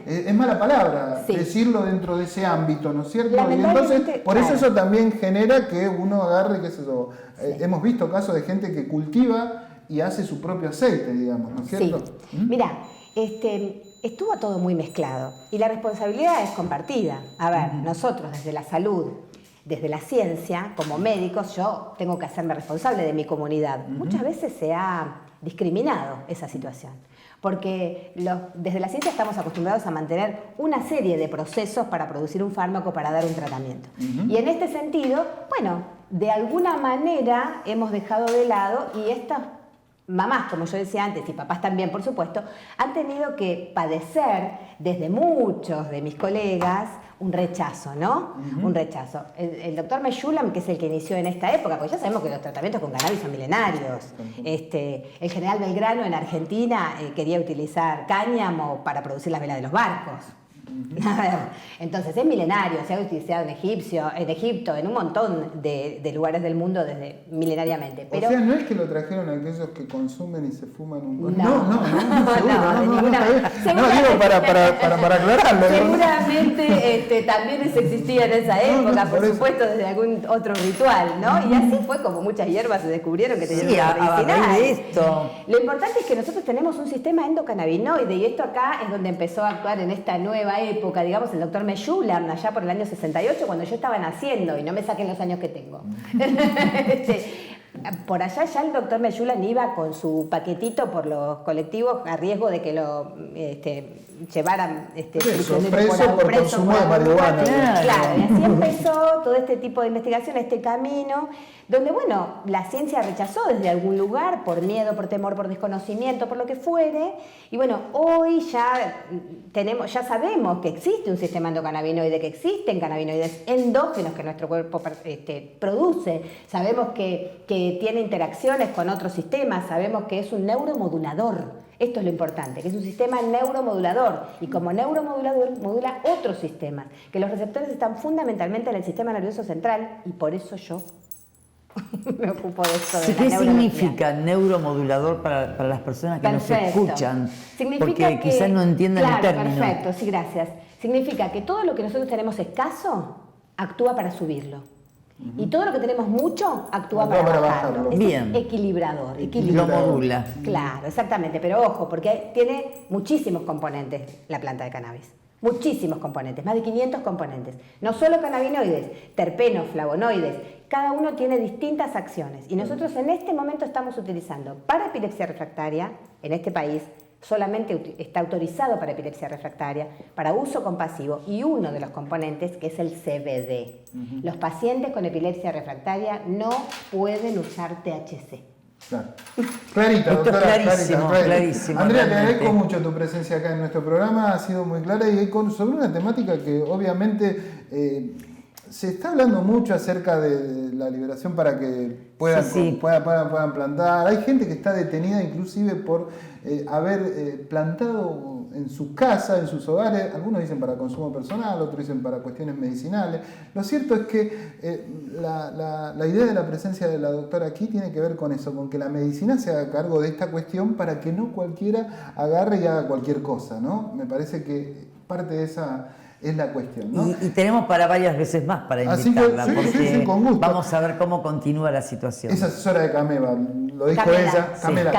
es mala palabra decirlo dentro de ese ámbito, ¿no es cierto? Y entonces, por eso también genera que uno agarre, qué sé yo, hemos visto casos de gente que cultiva y hace su propio aceite, digamos, ¿no es cierto? Sí. Mirá, estuvo todo muy mezclado y la responsabilidad es compartida. A ver, nosotros desde la salud, desde la ciencia, como médicos, yo tengo que hacerme responsable de mi comunidad. Muchas veces se ha discriminado esa situación. Porque desde la ciencia estamos acostumbrados a mantener una serie de procesos para producir un fármaco, para dar un tratamiento. Y en este sentido, bueno, de alguna manera hemos dejado de lado, y estas mamás, como yo decía antes, y papás también, por supuesto, han tenido que padecer desde muchos de mis colegas un rechazo, ¿no? Un rechazo. El doctor Meshulam, que es el que inició en esta época, porque ya sabemos que los tratamientos con cannabis son milenarios. El general Belgrano en Argentina quería utilizar cáñamo para producir las velas de los barcos. Entonces es milenario, se ha utilizado en Egipto, en un montón de lugares del mundo desde milenariamente. Pero, o sea, no es que lo trajeron aquellos que consumen y se fuman un... No, digo para aclararlo. Seguramente también eso existía en esa época, por supuesto, desde algún otro ritual, ¿no? Y así fue como muchas hierbas se descubrieron que tenían medicinal. Esto. Lo importante es que nosotros tenemos un sistema endocannabinoide, y esto acá es donde empezó a actuar en esta nueva época, digamos, el doctor Meshulam, allá por el año 68, cuando yo estaba naciendo, y no me saquen los años que tengo. Por allá ya el doctor Meshulam iba con su paquetito por los colectivos a riesgo de que lo llevaran preso por consumo de marihuana. Claro, y así empezó todo este tipo de investigación, este camino, donde, bueno, la ciencia rechazó desde algún lugar, por miedo, por temor, por desconocimiento, por lo que fuere, y bueno, hoy ya sabemos que existe un sistema endocannabinoide, que existen cannabinoides endógenos que nuestro cuerpo produce, sabemos que tiene interacciones con otros sistemas, sabemos que es un neuromodulador. Esto es lo importante, que es un sistema neuromodulador, y como neuromodulador modula otros sistemas, que los receptores están fundamentalmente en el sistema nervioso central, y por eso yo me ocupo de esto. ¿Qué significa neuromodulador para las personas que nos escuchan? Significa porque quizás no entiendan el término. Perfecto, sí, gracias. Significa que todo lo que nosotros tenemos escaso actúa para subirlo. Y todo lo que tenemos mucho actúa para bajarlo. Es bien. Equilibrador. Lo modula. Claro, exactamente. Pero ojo, porque tiene muchísimos componentes la planta de cannabis. Muchísimos componentes, más de 500 componentes. No solo cannabinoides, terpenos, flavonoides. Cada uno tiene distintas acciones. Y nosotros en este momento estamos utilizando para epilepsia refractaria, en este país, solamente está autorizado para epilepsia refractaria, para uso compasivo, y uno de los componentes que es el CBD. Los pacientes con epilepsia refractaria no pueden usar THC. Claro. Clarita, esto doctora, es clarísimo. Andrea, te agradezco mucho tu presencia acá en nuestro programa, ha sido muy clara, y sobre una temática que obviamente se está hablando mucho acerca de la liberación para que puedan plantar. Hay gente que está detenida inclusive por haber plantado en su casa, en sus hogares. Algunos dicen para consumo personal, otros dicen para cuestiones medicinales. Lo cierto es que la idea de la presencia de la doctora aquí tiene que ver con eso, con que la medicina se haga cargo de esta cuestión para que no cualquiera agarre y haga cualquier cosa, ¿no? Me parece que parte de esa es la cuestión, ¿no? Y tenemos para varias veces más para invitarla, porque con gusto. Vamos a ver cómo continúa la situación. Es asesora de Cameva, lo dijo ella. Camela,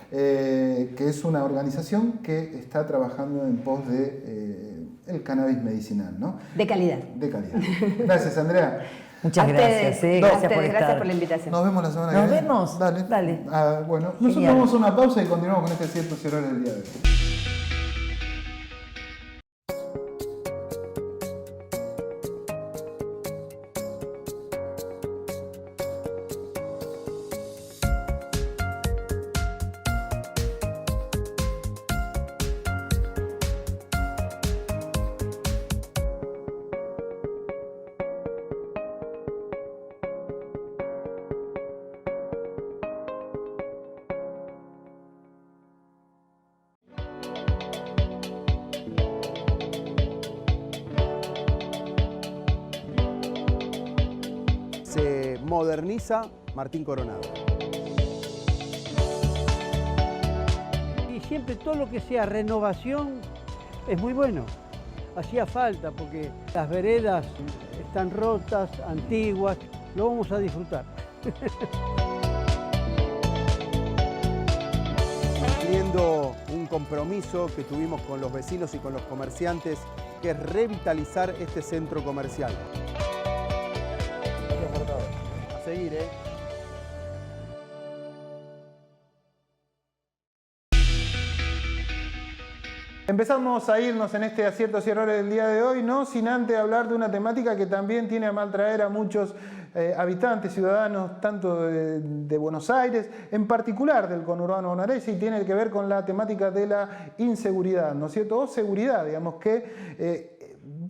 que es una organización que está trabajando en pos de el cannabis medicinal, ¿no? De calidad. De calidad. Gracias, Andrea. Muchas gracias. Gracias por la invitación. Nos vemos la semana que viene. Nos vemos. Dale. Bueno, nosotros vamos a una pausa y continuamos con este Ciertos y Errores del día de hoy. Se moderniza Martín Coronado. Y siempre todo lo que sea renovación es muy bueno. Hacía falta porque las veredas están rotas, antiguas, lo vamos a disfrutar. Teniendo un compromiso que tuvimos con los vecinos y con los comerciantes, que es revitalizar este centro comercial. A seguir, Empezamos a irnos en este aciertos y errores del día de hoy, no sin antes hablar de una temática que también tiene a mal traer a muchos habitantes, ciudadanos, tanto de Buenos Aires, en particular del conurbano bonaerense, y tiene que ver con la temática de la inseguridad, ¿no es cierto? O seguridad, digamos, que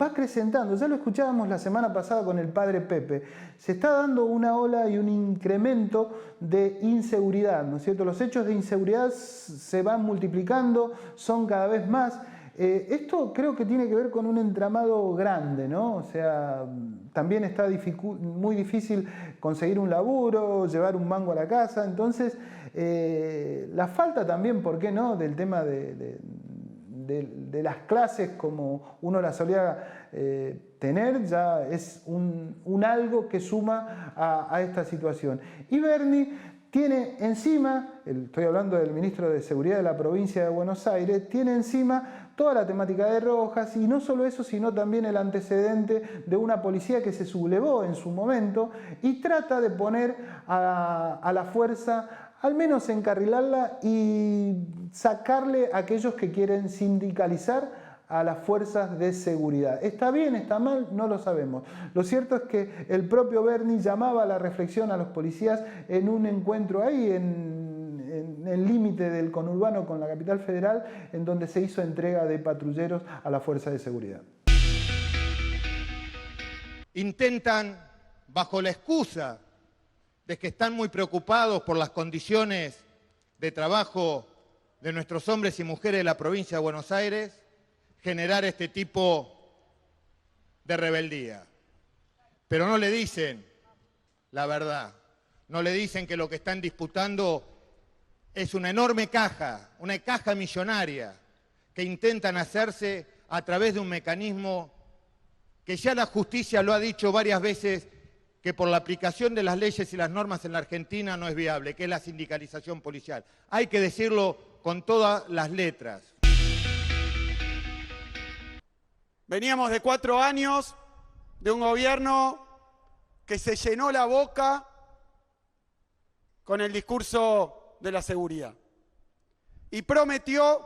va acrecentando. Ya lo escuchábamos la semana pasada con el padre Pepe. Se está dando una ola y un incremento de inseguridad, ¿no es cierto? Los hechos de inseguridad se van multiplicando, son cada vez más. Esto creo que tiene que ver con un entramado grande, ¿no? O sea, también está muy difícil conseguir un laburo, llevar un mango a la casa. Entonces, la falta también, ¿por qué no?, del tema de las clases como uno las solía tener, ya es un algo que suma a esta situación. Y Bernie tiene encima, estoy hablando del ministro de Seguridad de la provincia de Buenos Aires, tiene encima toda la temática de Rojas, y no solo eso, sino también el antecedente de una policía que se sublevó en su momento y trata de poner a la fuerza, al menos encarrilarla y sacarle a aquellos que quieren sindicalizar a las fuerzas de seguridad. ¿Está bien, está mal? No lo sabemos. Lo cierto es que el propio Bernie llamaba a la reflexión a los policías en un encuentro ahí, en el límite del conurbano con la capital federal, en donde se hizo entrega de patrulleros a la fuerza de seguridad. Intentan, bajo la excusa de que están muy preocupados por las condiciones de trabajo de nuestros hombres y mujeres de la provincia de Buenos Aires, generar este tipo de rebeldía. Pero no le dicen la verdad, no le dicen que lo que están disputando es una enorme caja, una caja millonaria, que intentan hacerse a través de un mecanismo que ya la justicia lo ha dicho varias veces, que por la aplicación de las leyes y las normas en la Argentina no es viable, que es la sindicalización policial. Hay que decirlo con todas las letras. Veníamos de 4 años de un gobierno que se llenó la boca con el discurso de la seguridad y prometió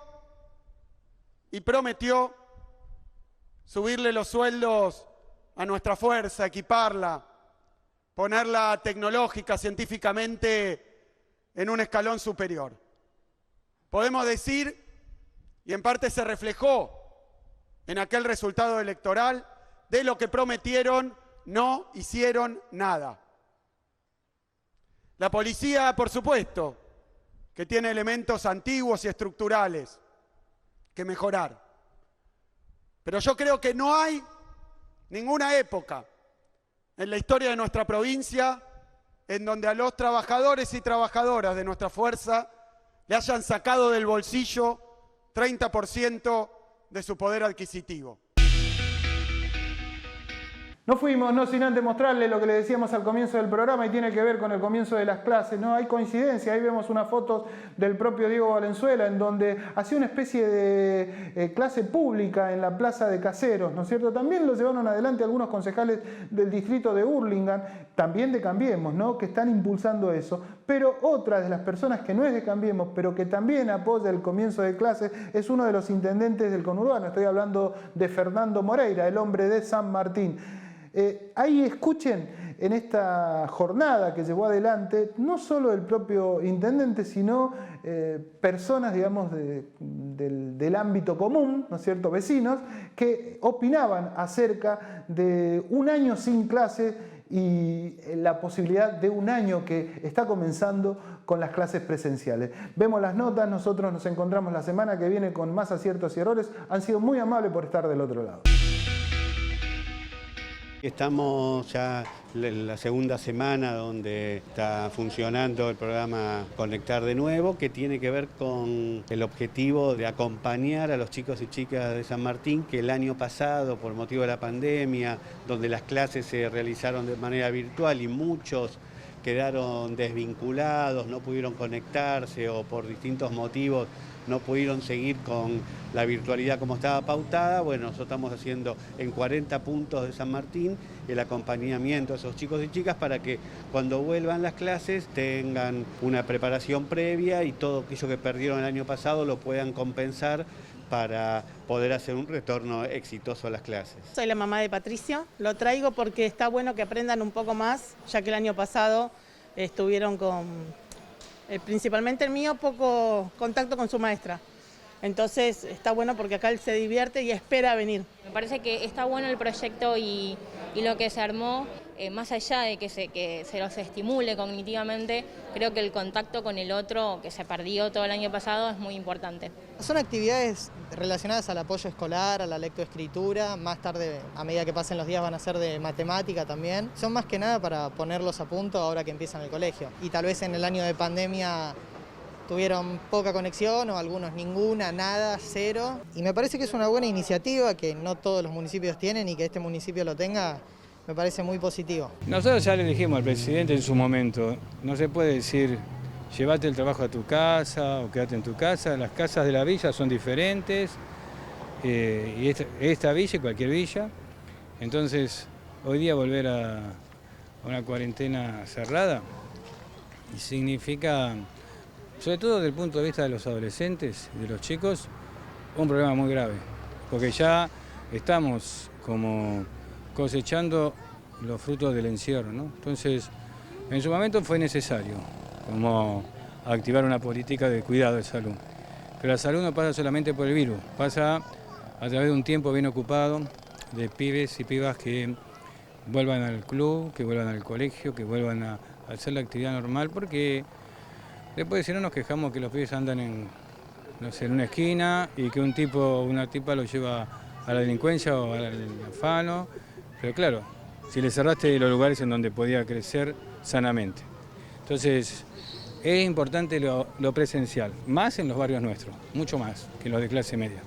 subirle los sueldos a nuestra fuerza, equiparla, ponerla tecnológica, científicamente en un escalón superior. Podemos decir, y en parte se reflejó en aquel resultado electoral, de lo que prometieron no hicieron nada. La policía, por supuesto, que tiene elementos antiguos y estructurales que mejorar. Pero yo creo que no hay ninguna época en la historia de nuestra provincia en donde a los trabajadores y trabajadoras de nuestra fuerza le hayan sacado del bolsillo 30% de su poder adquisitivo. No fuimos, no sin antes mostrarle lo que le decíamos al comienzo del programa, y tiene que ver con el comienzo de las clases, ¿no? Hay coincidencia, ahí vemos unas fotos del propio Diego Valenzuela, en donde hacía una especie de clase pública en la Plaza de Caseros, ¿no es cierto? También lo llevaron adelante algunos concejales del distrito de Hurlingham, también de Cambiemos, ¿no?, que están impulsando eso. Pero otra de las personas que no es de Cambiemos, pero que también apoya el comienzo de clases, es uno de los intendentes del conurbano. Estoy hablando de Fernando Moreira, el hombre de San Martín. Ahí escuchen, en esta jornada que llevó adelante, no solo el propio intendente, sino personas, digamos, del ámbito común, ¿no es cierto?, vecinos, que opinaban acerca de un año sin clase y la posibilidad de un año que está comenzando con las clases presenciales. Vemos las notas, nosotros nos encontramos la semana que viene con más aciertos y errores. Han sido muy amables por estar del otro lado. Estamos ya en la segunda semana donde está funcionando el programa Conectar de Nuevo, que tiene que ver con el objetivo de acompañar a los chicos y chicas de San Martín, que el año pasado, por motivo de la pandemia, donde las clases se realizaron de manera virtual y muchos quedaron desvinculados, no pudieron conectarse o por distintos motivos no pudieron seguir con la virtualidad como estaba pautada. Bueno, nosotros estamos haciendo en 40 puntos de San Martín el acompañamiento a esos chicos y chicas para que cuando vuelvan las clases tengan una preparación previa y todo aquello que perdieron el año pasado lo puedan compensar para poder hacer un retorno exitoso a las clases. Soy la mamá de Patricio, lo traigo porque está bueno que aprendan un poco más, ya que el año pasado estuvieron con, principalmente el mío, poco contacto con su maestra. Entonces está bueno porque acá él se divierte y espera venir. Me parece que está bueno el proyecto y lo que se armó, más allá de que se los estimule cognitivamente, creo que el contacto con el otro, que se perdió todo el año pasado, es muy importante. Son actividades relacionadas al apoyo escolar, a la lectoescritura, más tarde, a medida que pasen los días, van a ser de matemática también. Son más que nada para ponerlos a punto ahora que empiezan el colegio. Y tal vez en el año de pandemia tuvieron poca conexión o algunos ninguna, nada, cero. Y me parece que es una buena iniciativa que no todos los municipios tienen y que este municipio lo tenga, me parece muy positivo. Nosotros ya le dijimos al presidente en su momento, no se puede decir llévate el trabajo a tu casa o quédate en tu casa, las casas de la villa son diferentes, y esta villa y cualquier villa, entonces hoy día volver a una cuarentena cerrada significa, sobre todo desde el punto de vista de los adolescentes, de los chicos, un problema muy grave, porque ya estamos como cosechando los frutos del encierro, ¿no? Entonces, en su momento fue necesario como activar una política de cuidado de salud. Pero la salud no pasa solamente por el virus, pasa a través de un tiempo bien ocupado de pibes y pibas que vuelvan al club, que vuelvan al colegio, que vuelvan a hacer la actividad normal, porque después si no nos quejamos que los pibes andan en, no sé, en una esquina y que un tipo o una tipa lo lleva a la delincuencia o al afano. Pero claro, si le cerraste los lugares en donde podía crecer sanamente. Entonces, es importante lo presencial, más en los barrios nuestros, mucho más que los de clase media.